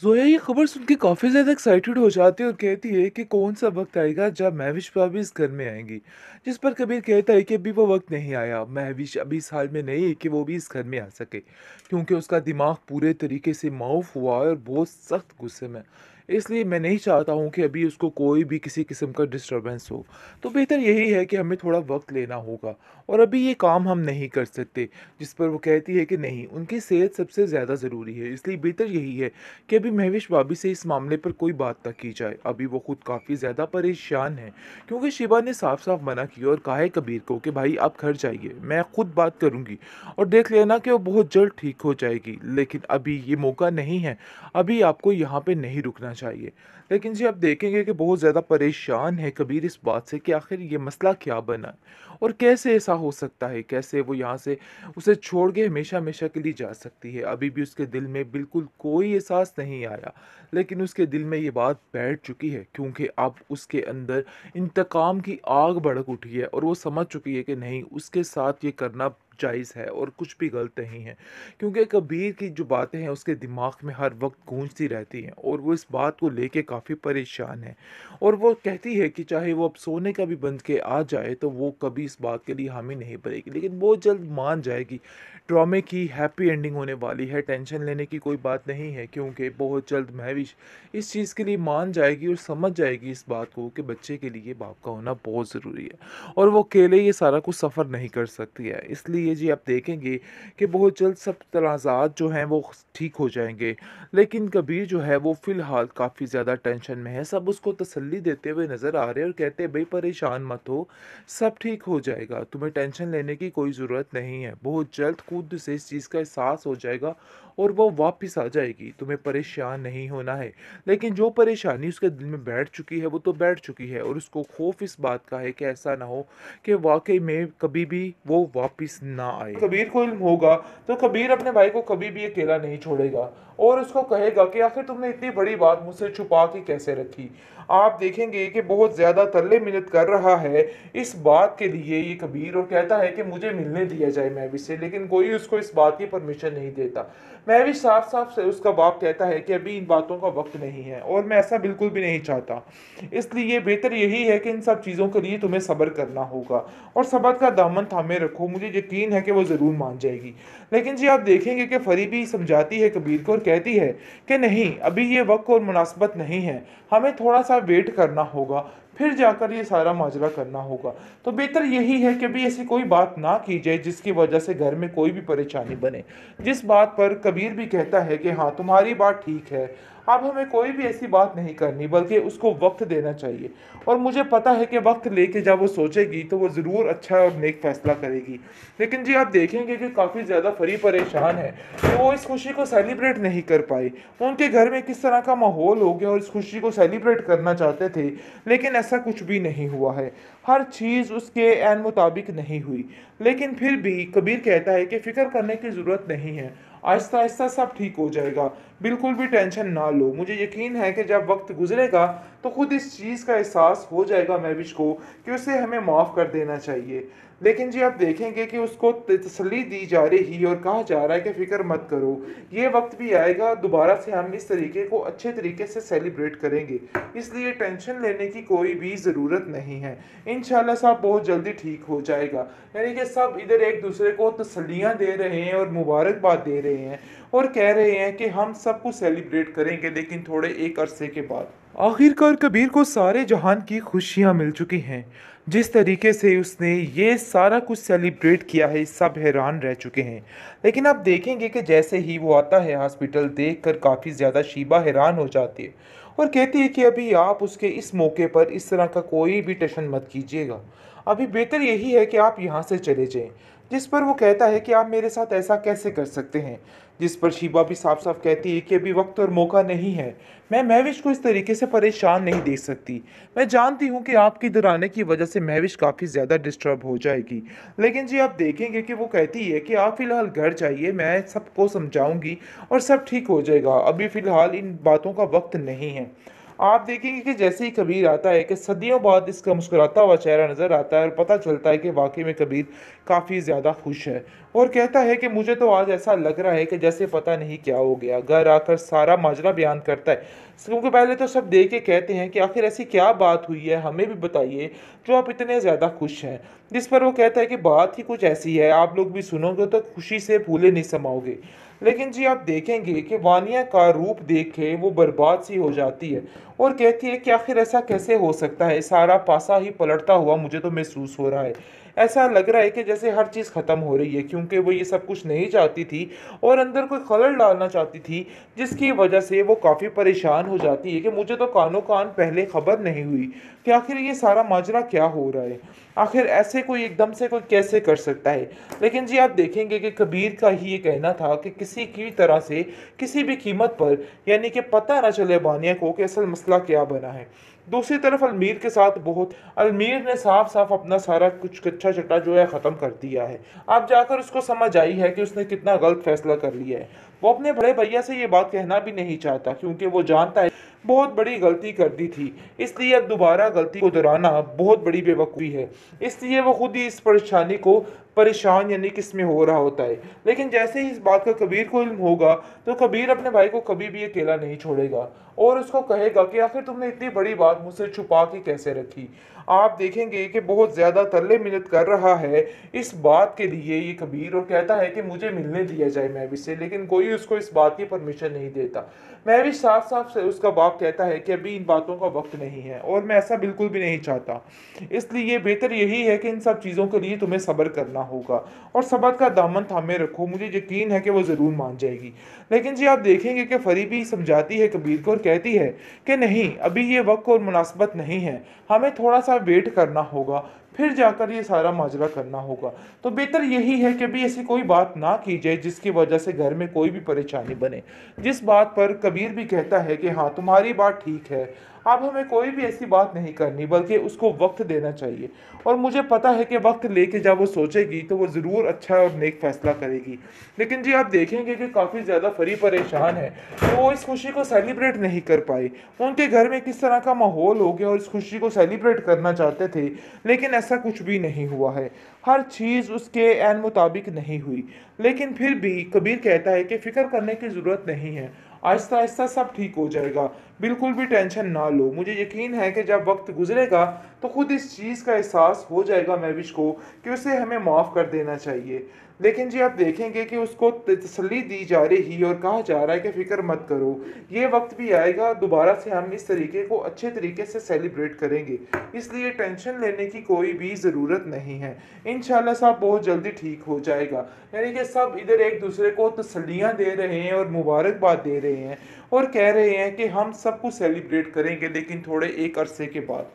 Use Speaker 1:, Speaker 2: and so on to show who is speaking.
Speaker 1: ज़ोया ये खबर सुन के काफ़ी ज़्यादा एक्साइटेड हो जाती है और कहती है कि कौन सा वक्त आएगा जब महविश भाभी इस घर में आएंगी। जिस पर कबीर कहता है कि अभी वो वक्त नहीं आया, महविश अभी इस हाल में नहीं है कि वो भी इस घर में आ सके, क्योंकि उसका दिमाग पूरे तरीके से माउफ हुआ है और बहुत सख्त गुस्से में। इसलिए मैं नहीं चाहता हूँ कि अभी उसको कोई भी किसी किस्म का डिस्टरबेंस हो। तो बेहतर यही है कि हमें थोड़ा वक्त लेना होगा और अभी ये काम हम नहीं कर सकते। जिस पर वो कहती है कि नहीं, उनकी सेहत सबसे ज़्यादा ज़रूरी है, इसलिए बेहतर यही है कि अभी महविश भाभी से इस मामले पर कोई बात ना की जाए। अभी वो खुद काफ़ी ज़्यादा परेशान हैं, क्योंकि शिवा ने साफ-साफ मना किया और कहा है कबीर को कि भाई आप घर जाइए, मैं खुद बात करूँगी और देख लेना कि वो बहुत जल्द ठीक हो जाएगी। लेकिन अभी ये मौका नहीं है, अभी आपको यहाँ पे नहीं रुकना चाहिए। लेकिन जी आप देखेंगे कि बहुत ज़्यादा परेशान है कबीर इस बात से कि आखिर ये मसला क्या बना और कैसे ऐसा हो सकता है? कैसे वो यहाँ से उसे छोड़ के हमेशा-हमेशा के लिए जा सकती है। अभी भी उसके दिल में बिल्कुल कोई एहसास नहीं आया, लेकिन उसके दिल में ये बात बैठ चुकी है, क्योंकि अब उसके अंदर इंतकाम की आग भड़क उठी है और वो समझ चुकी है कि नहीं, उसके साथ ये करना जायज़ है और कुछ भी गलत नहीं है। क्योंकि कबीर की जो बातें हैं उसके दिमाग में हर वक़्त गूंजती रहती हैं और वो इस बात को लेके काफ़ी परेशान है। और वो कहती है कि चाहे वो अब सोने का भी बन के आ जाए तो वो कभी इस बात के लिए हामी नहीं भरेगी, लेकिन बहुत जल्द मान जाएगी। ड्रामे की हैप्पी एंडिंग होने वाली है, टेंशन लेने की कोई बात नहीं है, क्योंकि बहुत जल्द महविश इस चीज़ के लिए मान जाएगी और समझ जाएगी इस बात को कि बच्चे के लिए बाप का होना बहुत ज़रूरी है और वो अकेले ये सारा कुछ सफ़र नहीं कर सकती है। इसलिए जी आप देखेंगे कि बहुत जल्द सब तनाज़ात जो हैं वो ठीक हो जाएंगे। लेकिन कबीर जो है वो फ़िलहाल काफ़ी ज़्यादा टेंशन में है। सब उसको तसल्ली देते हुए नज़र आ रहे हैं और कहते हैं, भई परेशान मत हो, सब ठीक हो जाएगा, तुम्हें टेंशन लेने की कोई ज़रूरत नहीं है। बहुत जल्द खुद से इस चीज़ का एहसास हो जाएगा और वो वापस आ जाएगी, तुम्हें परेशान नहीं होना है। लेकिन जो परेशानी उसके दिल में बैठ चुकी है वो तो बैठ चुकी है और उसको खौफ इस बात का है कि ऐसा ना हो कि वाक़ई में कभी भी वो वापस ना आए। कबीर को इल्म होगा तो कबीर अपने भाई को कभी भी अकेला नहीं छोड़ेगा और उसको कहेगा कि आखिर तुमने इतनी बड़ी बात मुझसे छुपा के कैसे रखी। आप देखेंगे कि बहुत ज़्यादा तरले-मिन्नत कर रहा है इस बात के लिए ये कबीर और कहता है कि मुझे मिलने दिया जाए महविश से, लेकिन कोई उसको इस बात की परमिशन नहीं देता। महविश साफ-साफ से उसका बाप कहता है कि अभी इन बातों का वक़्त नहीं है और मैं ऐसा बिल्कुल भी नहीं चाहता। इसलिए बेहतर यही है कि इन सब चीज़ों के लिए तुम्हें सब्र करना होगा और सब्र का दामन थामे रखो, मुझे यकीन है कि वो ज़रूर मान जाएगी। लेकिन जी आप देखेंगे कि फरीबी समझाती है कबीर को और कहती है कि नहीं, अभी ये वक़्त और मुनासिबत नहीं है, हमें थोड़ा-सा वेट करना होगा, फिर जाकर ये सारा माजरा करना होगा। तो बेहतर यही है कि अभी ऐसी कोई बात ना की जाए जिसकी वजह से घर में कोई भी परेशानी बने। जिस बात पर कबीर भी कहता है कि हाँ, तुम्हारी बात ठीक है, अब हमें कोई भी ऐसी बात नहीं करनी बल्कि उसको वक़्त देना चाहिए और मुझे पता है कि वक़्त लेके जब वो सोचेगी तो वो ज़रूर अच्छा और नेक फ़ैसला करेगी। लेकिन जी आप देखेंगे कि काफ़ी ज़्यादा फरी परेशान है कि वो इस खुशी को सेलिब्रेट नहीं कर पाए। उनके घर में किस तरह का माहौल हो गया और इस खुशी को सेलिब्रेट करना चाहते थे, लेकिन ऐसा कुछ भी नहीं हुआ है। हर चीज़ उसके ऐन मुताबिक नहीं हुई। लेकिन फिर भी कबीर कहता है कि फ़िक्र करने की ज़रूरत नहीं है, आहिस्ता-आहिस्ता सब ठीक हो जाएगा, बिल्कुल भी टेंशन ना लो। मुझे यकीन है कि जब वक़्त गुज़रेगा तो खुद इस चीज़ का एहसास हो जाएगा महविश को कि उसे हमें माफ़ कर देना चाहिए। लेकिन जी आप देखेंगे कि उसको तसल्ली दी जा रही है और कहा जा रहा है कि फ़िक्र मत करो, ये वक़्त भी आएगा, दोबारा से हम इस तरीके को अच्छे तरीके से सेलिब्रेट करेंगे। इसलिए टेंशन लेने की कोई भी ज़रूरत नहीं है। इंशाअल्लाह सब बहुत जल्दी ठीक हो जाएगा। यानी कि सब इधर एक-दूसरे को तसल्लियाँ दे रहे हैं और मुबारकबाद दे रहे हैं और कह रहे हैं कि हम सब कुछ सेलिब्रेट करेंगे, लेकिन थोड़े एक अरसे के बाद। आखिरकार कबीर को सारे जहान की खुशियाँ मिल चुकी हैं। जिस तरीके से उसने ये सारा कुछ सेलिब्रेट किया है, सब हैरान रह चुके हैं। लेकिन आप देखेंगे कि जैसे ही वो आता है हॉस्पिटल, देखकर काफ़ी ज़्यादा शीबा हैरान हो जाती है और कहती है कि अभी आप उसके इस मौके पर इस तरह का कोई भी टशन मत कीजिएगा। अभी बेहतर यही है कि आप यहाँ से चले जाएँ। जिस पर वो कहता है कि आप मेरे साथ ऐसा कैसे कर सकते हैं? जिस पर शीबा भी साफ-साफ कहती है कि अभी वक़्त और मौका नहीं है। मैं महविश को इस तरीके से परेशान नहीं देख सकती। मैं जानती हूँ कि आपके इधर आने की वजह से महविश काफ़ी ज़्यादा डिस्टर्ब हो जाएगी। लेकिन जी आप देखेंगे कि वो कहती है कि आप फ़िलहाल घर जाइए, मैं सबको समझाऊँगी और सब ठीक हो जाएगा। अभी फ़िलहाल इन बातों का वक़्त नहीं है। आप देखेंगे कि जैसे ही कबीर आता है कि सदियों बाद इसका मुस्कुराता हुआ चेहरा नज़र आता है और पता चलता है कि वाक़ई में कबीर काफ़ी ज़्यादा खुश है और कहता है कि मुझे तो आज ऐसा लग रहा है कि जैसे पता नहीं क्या हो गया। घर आकर सारा माजरा बयान करता है। क्योंकि पहले तो सब देख के कहते हैं कि आखिर ऐसी क्या बात हुई है, हमें भी बताइए, जो आप इतने ज़्यादा खुश हैं। जिस पर वो कहता है कि बात ही कुछ ऐसी है, आप लोग भी सुनोगे तो खुशी से फूले नहीं समाओगे। लेकिन जी आप देखेंगे कि वानिया का रूप देख के वो बर्बाद सी हो जाती है और कहती है कि आखिर ऐसा कैसे हो सकता है, सारा पासा ही पलटता हुआ मुझे तो महसूस हो रहा है। ऐसा लग रहा है कि जैसे हर चीज़ ख़त्म हो रही है, क्योंकि वो ये सब कुछ नहीं चाहती थी और अंदर कोई खलल डालना चाहती थी, जिसकी वजह से वो काफ़ी परेशान हो जाती है कि मुझे तो कानो कान पहले खबर नहीं हुई कि आखिर ये सारा माजरा क्या हो रहा है। आखिर ऐसे कोई एकदम से कोई कैसे कर सकता है। लेकिन जी आप देखेंगे कि कबीर का ही ये कहना था कि किसी की तरह से, किसी भी कीमत पर, यानी कि पता ना चले बानिया को कि असल मसला क्या बना है। दूसरी तरफ अलमीर के साथ बहुत अलमीर ने साफ-साफ अपना सारा कुछ कच्चा-चट्टा जो है ख़त्म कर दिया है। अब जाकर उसको समझ आई है कि उसने कितना गलत फ़ैसला कर लिया है। वो अपने बड़े भैया से ये बात कहना भी नहीं चाहता, क्योंकि वो जानता है बहुत बड़ी गलती कर दी थी। इसलिए अब दोबारा गलती को दोहराना बहुत बड़ी बेवकूफ़ी है। इसलिए वो खुद ही इस परेशानी को परेशान यानी कि इसमें हो रहा होता है। लेकिन जैसे ही इस बात का कबीर को इल्म होगा, तो कबीर अपने भाई को कभी भी अकेला नहीं छोड़ेगा और उसको कहेगा कि आखिर तुमने इतनी बड़ी बात मुझसे छुपा के कैसे रखी। आप देखेंगे कि बहुत ज़्यादा तरले-मिन्नत कर रहा है इस बात के लिए ये कबीर, और कहता है कि मुझे मिलने दिया जाए महविश से, लेकिन कोई उसको इस बात की परमिशन नहीं देता। महविश साफ-साफ से उसका बाप कहता है कि अभी इन बातों का वक़्त नहीं है और मैं ऐसा बिल्कुल भी नहीं चाहता। इसलिए बेहतर यही है कि इन सब चीज़ों के लिए तुम्हें सब्र करना होगा और सब्र का दामन थामे रखो, मुझे यकीन है कि वो ज़रूर मान जाएगी। लेकिन जी आप देखेंगे कि फरीबी समझाती है कबीर को और कहती है कि नहीं, अभी ये वक़्त और मुनासिबत नहीं है, हमें थोड़ा-सा वेट करना होगा, फिर जाकर ये सारा माजरा करना होगा। तो बेहतर यही है कि अभी ऐसी कोई बात ना की जाए जिसकी वजह से घर में कोई भी परेशानी बने। जिस बात पर कबीर भी कहता है कि हाँ, तुम्हारी बात ठीक है, अब हमें कोई भी ऐसी बात नहीं करनी, बल्कि उसको वक़्त देना चाहिए और मुझे पता है कि वक़्त लेके जब वो सोचेगी तो वो ज़रूर अच्छा और नेक फ़ैसला करेगी। लेकिन जी आप देखेंगे कि काफ़ी ज़्यादा फरी परेशान है, तो वो इस खुशी को सेलिब्रेट नहीं कर पाए। उनके घर में किस तरह का माहौल हो गया और इस खुशी को सेलिब्रेट करना चाहते थे, लेकिन ऐसा कुछ भी नहीं हुआ है। हर चीज़ उसके ऐन मुताबिक नहीं हुई। लेकिन फिर भी कबीर कहता है कि फ़िक्र करने की ज़रूरत नहीं है, आहिस्ता-आहिस्ता सब ठीक हो जाएगा, बिल्कुल भी टेंशन ना लो। मुझे यकीन है कि जब वक़्त गुज़रेगा तो खुद इस चीज़ का एहसास हो जाएगा महविश को कि उसे हमें माफ़ कर देना चाहिए। लेकिन जी आप देखेंगे कि उसको तसल्ली दी जा रही है और कहा जा रहा है कि फ़िक्र मत करो, ये वक़्त भी आएगा, दोबारा से हम इस तरीके को अच्छे तरीके से सेलिब्रेट करेंगे। इसलिए टेंशन लेने की कोई भी ज़रूरत नहीं है। इंशाअल्लाह सब बहुत जल्दी ठीक हो जाएगा। यानी कि सब इधर एक-दूसरे को तसल्लियाँ दे रहे हैं और मुबारकबाद दे रहे हैं और कह रहे हैं कि हम सब कुछ सेलिब्रेट करेंगे, लेकिन थोड़े एक अरसे के बाद।